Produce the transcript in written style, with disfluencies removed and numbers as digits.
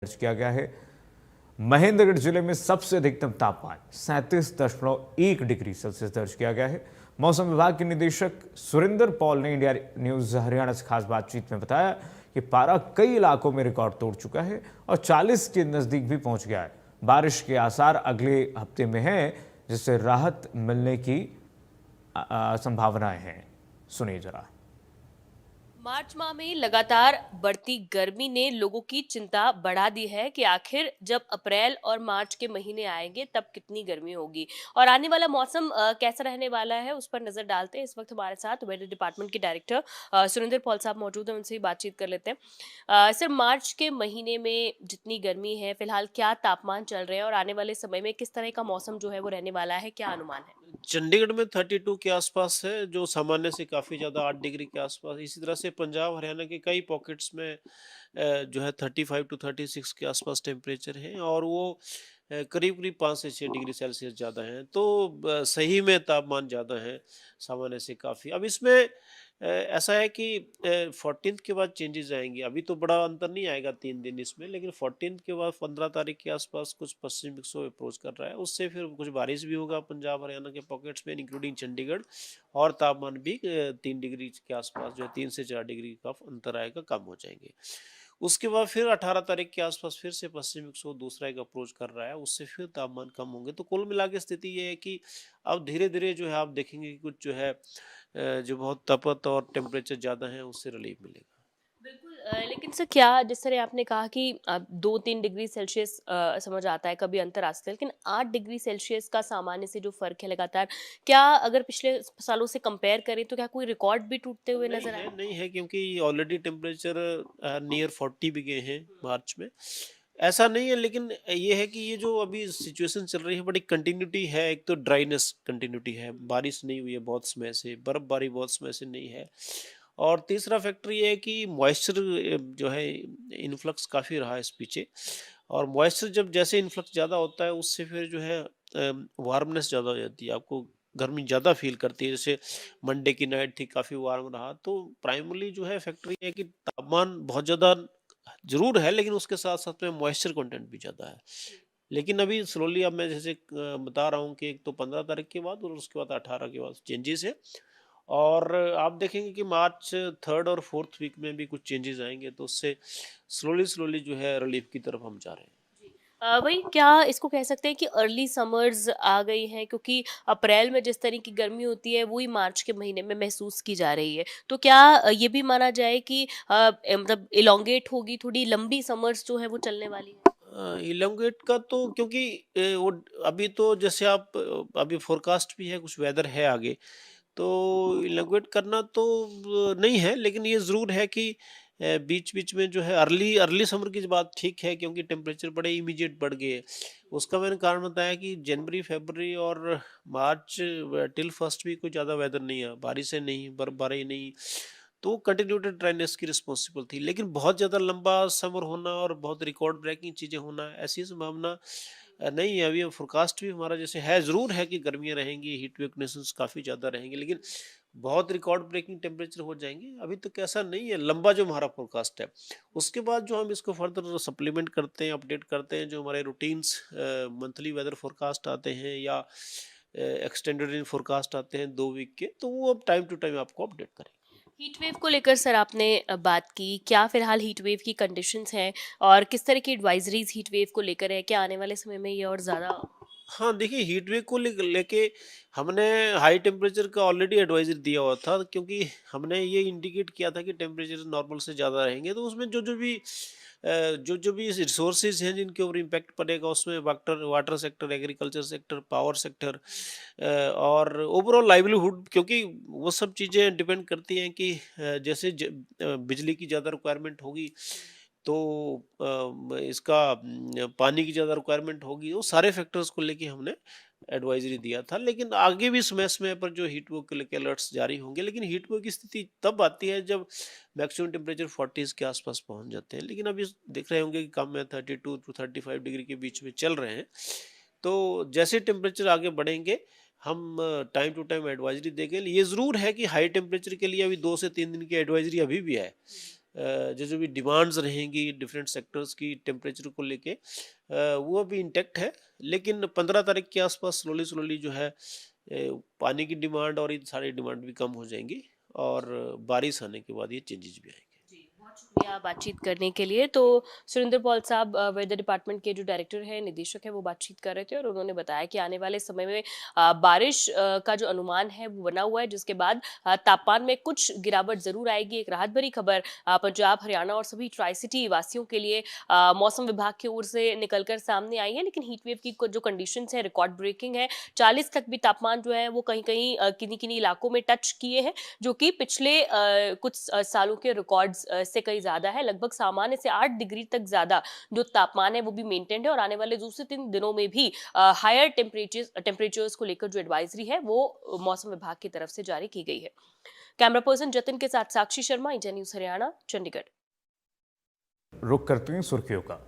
दर्ज किया गया है। महेंद्रगढ़ जिले में सबसे अधिकतम तापमान 37.1 डिग्री सेल्सियस दर्ज किया गया है। मौसम विभाग के निदेशक सुरेंद्र पॉल ने इंडिया न्यूज हरियाणा से खास बातचीत में बताया कि पारा कई इलाकों में रिकॉर्ड तोड़ चुका है और 40 के नजदीक भी पहुंच गया है। बारिश के आसार अगले हफ्ते में हैं, जिससे राहत मिलने की संभावनाएं हैं। सुनिए जरा। मार्च माह में लगातार बढ़ती गर्मी ने लोगों की चिंता बढ़ा दी है कि आखिर जब अप्रैल और मार्च के महीने आएंगे तब कितनी गर्मी होगी और आने वाला मौसम कैसा रहने वाला है उस पर नजर डालते हैं। इस वक्त हमारे साथ वेदर डिपार्टमेंट के डायरेक्टर सुरेंद्र पॉल साहब मौजूद हैं, उनसे ही बातचीत कर लेते हैं। सर, मार्च के महीने में जितनी गर्मी है, फिलहाल क्या तापमान चल रहे हैं और आने वाले समय में किस तरह का मौसम जो है वो रहने वाला है, क्या अनुमान है? चंडीगढ़ में 32 के आसपास है, जो सामान्य से काफ़ी ज़्यादा 8 डिग्री के आसपास। इसी तरह से पंजाब हरियाणा के कई पॉकेट्स में जो है 35 टू 36 के आसपास टेम्परेचर है, और वो करीब करीब 5 से 6 डिग्री सेल्सियस ज़्यादा हैं। तो सही में तापमान ज़्यादा है सामान्य से काफ़ी। अब इसमें ऐसा है कि 14th के बाद चेंजेस आएंगे। अभी तो बड़ा अंतर नहीं आएगा 3 दिन इसमें, लेकिन 14th के बाद 15 तारीख के आसपास कुछ पश्चिम विक्षोभ अप्रोच कर रहा है। उससे फिर कुछ बारिश भी होगा पंजाब हरियाणा के पॉकेट्स में, इंक्लूडिंग चंडीगढ़, और तापमान भी 3 डिग्री के आसपास, जो है 3 से 4 डिग्री का अंतर आएगा, कम हो जाएंगे। उसके बाद फिर 18 तारीख के आसपास फिर से पश्चिम विक्षोभ दूसरा एक अप्रोच कर रहा है, उससे फिर तापमान कम होंगे। तो कुल मिला के स्थिति ये है कि अब धीरे धीरे जो है आप देखेंगे कि कुछ जो है जो बहुत तपत और टेम्परेचर ज़्यादा है उससे रिलीफ मिलेगा। बिल्कुल। लेकिन सर, क्या जिस तरह आपने कहा कि 2-3 डिग्री सेल्सियस समझ आता है, कभी अंतर आ सकता है, लेकिन 8 डिग्री सेल्सियस का सामान्य से जो फर्क है लगातार, क्या अगर पिछले सालों से कंपेयर करें तो क्या कोई रिकॉर्ड भी टूटते हुए नहीं नजर है, आए? नहीं है, क्योंकि ऑलरेडी टेम्परेचर नियर 40 भी गए हैं मार्च में। ऐसा नहीं है, लेकिन ये है कि ये जो अभी सिचुएशन चल रही है, बड़ी कंटिन्यूटी है। एक तो ड्राइनेस कंटिन्यूटी है, बारिश नहीं हुई है बहुत समय से, बर्फबारी बहुत समय से नहीं है। और तीसरा फैक्टर ये है कि मॉइस्चर जो है इन्फ्लक्स काफ़ी रहा है इस पीछे, और मॉइस्चर जब जैसे इन्फ्लक्स ज़्यादा होता है उससे फिर जो है वार्मनेस ज़्यादा हो जाती है, आपको गर्मी ज़्यादा फील करती है। जैसे मंडे की नाइट थी, काफ़ी वार्म रहा। तो प्राइमरली जो है फैक्टर ये है कि तापमान बहुत ज़्यादा ज़रूर है, लेकिन उसके साथ-साथ में मॉइस्चर कंटेंट भी ज़्यादा है। लेकिन अभी स्लोली, अब मैं जैसे बता रहा हूँ कि एक तो 15 तारीख के बाद और उसके बाद 18 के बाद चेंजेस है। और आप देखेंगे कि मार्च 3rd और 4th वीक में भी कुछ चेंजेस आएँगे, तो उससे स्लोली जो है रिलीफ की तरफ हम जा रहे हैं। वही, क्या इसको कह सकते हैं कि अर्ली समर्स आ गई हैं, क्योंकि अप्रैल में जिस तरह की गर्मी होती है वही मार्च के महीने में महसूस की जा रही है। तो क्या ये भी माना जाए कि मतलब इलोंगेट होगी, थोड़ी लंबी समर्स जो है वो चलने वाली है? इलोंगेट का तो, क्योंकि वो अभी तो जैसे आप अभी फोरकास्ट भी है, कुछ वेदर है आगे, तो इलोंगेट करना तो नहीं है, लेकिन ये ज़रूर है कि बीच-बीच में जो है अर्ली अर्ली समर की बात ठीक है, क्योंकि टेम्परेचर बड़े इमीडिएट बढ़ गए। उसका मैंने कारण बताया कि जनवरी, फरवरी और मार्च टिल फर्स्ट वीक कोई ज़्यादा वेदर नहीं है, बारिशें नहीं, बर्फबारी नहीं, तो कंटिन्यूटेड ड्राइनेस की रिस्पॉन्सिबल थी। लेकिन बहुत ज़्यादा लंबा समर होना और बहुत रिकॉर्ड ब्रेकिंग चीज़ें होना, ऐसी संभावना नहीं है। अभी फोरकास्ट भी हमारा जैसे है, ज़रूर है कि गर्मियाँ रहेंगी, हीट वेव कंडीशंस काफ़ी ज़्यादा रहेंगी, लेकिन बहुत रिकॉर्ड ब्रेकिंग टेम्परेचर हो जाएंगे अभी तक ऐसा नहीं है, लंबा जो हमारा फोरकास्ट है। उसके बाद जो हम इसको फर्दर सप्लीमेंट करते हैं, अपडेट करते हैं, जो हमारे रूटीन्स मंथली वेदर फोरकास्ट आते हैं या एक्सटेंडेड इन फोरकास्ट आते हैं 2 वीक के, तो वो अब टाइम टू टाइम आपको अपडेट करें। हीट वेव को लेकर सर आपने बात की, क्या फिलहाल हीट वेव की कंडीशंस हैं और किस तरह की एडवाइजरीज हीट वेव को लेकर है? क्या आने वाले समय में ये और ज़्यादा? हाँ, देखिए, हीट वेव को लेके हमने हाई टेम्परेचर का ऑलरेडी एडवाइज़र दिया हुआ था, क्योंकि हमने ये इंडिकेट किया था कि टेम्परेचर नॉर्मल से ज़्यादा रहेंगे, तो उसमें जो भी रिसोर्सेज़ हैं जिनके ऊपर इम्पैक्ट पड़ेगा, उसमें water water sector, agriculture sector, power sector और ओवरऑल लाइवलीहुड, क्योंकि वो सब चीज़ें डिपेंड करती हैं कि जैसे बिजली की ज़्यादा रिक्वायरमेंट होगी, तो इसका पानी की ज़्यादा रिक्वायरमेंट होगी, वो सारे फैक्टर्स को लेके हमने एडवाइजरी दिया था। लेकिन आगे भी समय-समय पर जो हीट वेव को लेके अलर्ट्स जारी होंगे, लेकिन हीट वेव की स्थिति तब आती है जब मैक्सिमम टेम्परेचर 40s के आसपास पहुँच जाते हैं। लेकिन अभी देख रहे होंगे कि कम है, 32 टू 35 डिग्री के बीच में चल रहे हैं। तो जैसे टेम्परेचर आगे बढ़ेंगे, हम टाइम टू टाइम एडवाइजरी देंगे। ये ज़रूर है कि हाई टेम्परेचर के लिए अभी 2 से 3 दिन की एडवाइजरी अभी भी है। जो भी डिमांड्स रहेंगी डिफरेंट सेक्टर्स की टेम्परेचर को लेके वो अभी इंटैक्ट है, लेकिन 15 तारीख के आसपास स्लोली स्लोली जो है पानी की डिमांड और इन सारी डिमांड भी कम हो जाएंगी और बारिश आने के बाद ये चेंजेस भी आएंगे। जी, बहुत शुक्रिया बातचीत करने के लिए। तो सुरेंद्र पॉल साहब वेदर डिपार्टमेंट के जो डायरेक्टर हैं, निदेशक हैं, वो बातचीत कर रहे थे और उन्होंने बताया कि आने वाले समय में बारिश का जो अनुमान है वो बना हुआ है, जिसके बाद तापमान में कुछ गिरावट ज़रूर आएगी। एक राहत भरी खबर पंजाब, हरियाणा और सभी ट्राई सिटी वासियों के लिए मौसम विभाग की ओर से निकल कर सामने आई है। लेकिन हीट वेव की जो कंडीशंस हैं रिकॉर्ड ब्रेकिंग है। 40 तक भी तापमान जो है वो कहीं-कहीं किन्हीं-किन्हीं इलाकों में टच किए हैं, जो कि पिछले कुछ सालों के रिकॉर्ड्स से कहीं ज़्यादा है। लगभग सामान्य से 8 डिग्री तक ज़्यादा जो तापमान है वो भी मेंटेन्ड है और आने वाले 2 से 3 दिनों में भी हायर टेम्परेचर्स को लेकर जो एडवाइजरी है वो मौसम विभाग की तरफ से जारी की गई है। कैमरा पर्सन जतिन के साथ साक्षी शर्मा, इंडिया न्यूज़ हरियाणा, चंडीगढ़। रुक करते हैं सुर्खियों का।